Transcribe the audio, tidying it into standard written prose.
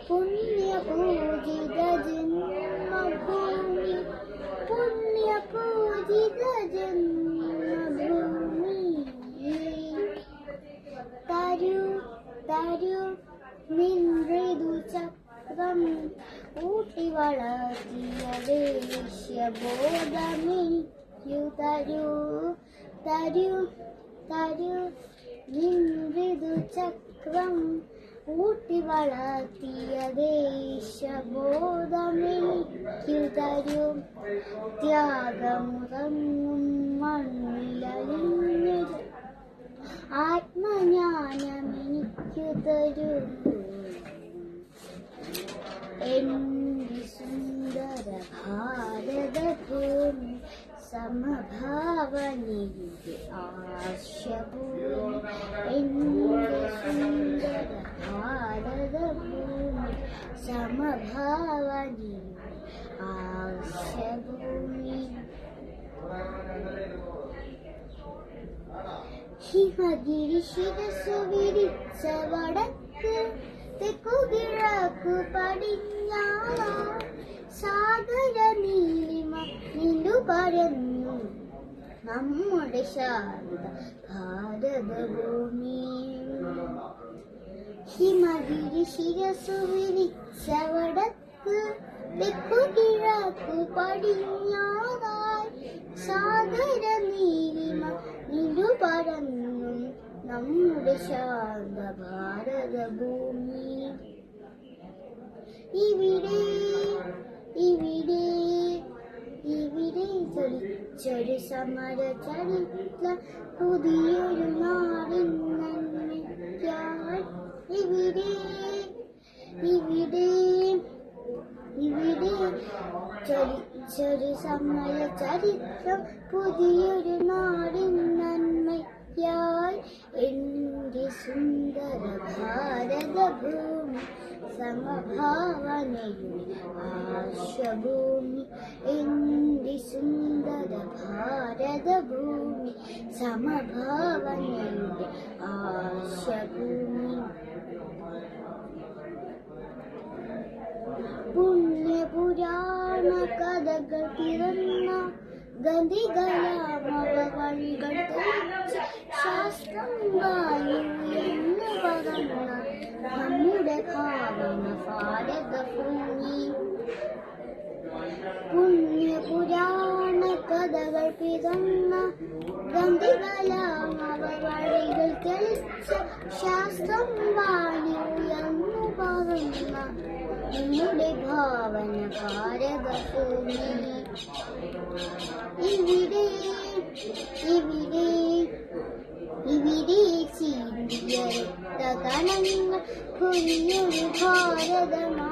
പുണ്യപൂജിത ജന്മഭൂമി പുണ്യപൂജിത ജന്മഭൂമി തരൂ തരൂ നിൻ മൃദുചക്രം ഊട്ടി വളർത്തിയ ദേശബോധമെനിക്കു തരൂ തരൂ തരൂ നിൻ മൃദുചക്രം ഊട്ടി വളർത്തിയ ദേശബോധമെനിക്കു തരൂ ത്യാഗമുറങ്ങും മണ്ണിലലിഞ്ഞൊരു ആത്മജ്ഞാനമെനിക്കു തരൂ എന്റെ സുന്ദര ഭാരതഭൂമി സമഭാവനയുടെ ആശഭൂമി എന്റെ സുന്ദര ഭാരതഭൂമി സമഭാവനയുടെ ആശഭൂമി ഹിമഗിരി ശിരസു വിരിച്ച വടക്ക് തെക്കു കിഴക്കു പടിഞ്ഞാറ് സാഗര നീലിമ നിന്നു പരന്നു നമ്മുടെ ശാരദ ഭാരതഭൂമി ഹിമഗിരി ശിരസു വിരിച്ച വടക്ക് തെക്കു കിഴക്കു പടിഞ്ഞാറായി സാഗര നീലിമ നിന്നു പരന്നു നമ്മുടെ ശാന്ത ഭാരതഭൂമി ഇവിടെ ഇവിടെ ഇവിടെ ചൊരിച്ചൊരു സമര ചരിത്ര പുതിയൊരു നാടിൻ നന്മയ്ക്കായി ഇവിടെ ഇവിടെ ഇവിടെ ചൊരിച്ചൊരു സമര ചരിത്രം പുതിയൊരു നാടിൻ നന്മയ്ക്കായി എന്റെ സുന്ദര ഭാരതഭൂമി സമഭാവനയുടെ ആശഭൂമി എന്റെ സുന്ദര ഭാരതഭൂമി സമഭാവനയുടെ ആശഭൂമി പുണ്യപുരാണ കഥകൾ പിറന്ന ഗതികളാമവ വഴികൾ തെളിച്ച് ശാസ്ത്രം വായുയെന്ന് പകർന്ന നമ്മുടെ ഭാവന ഭാരതഭൂമി പുണ്യപുരാണ കഥകൾ പിറന്ന ഗതികളാമവ വഴികൾ തെളിച്ച് ശാസ്ത്രം വായുയെന്ന് പകർന്ന നമ്മുടെ ഭാവന ഭാരതഭൂമി ഇവിടെ ഇവിടെ ഇവിടെ ചിന്തിയ രക്തകണങ്ങൾ കുഞ്ഞൊരു ഭാരതമാ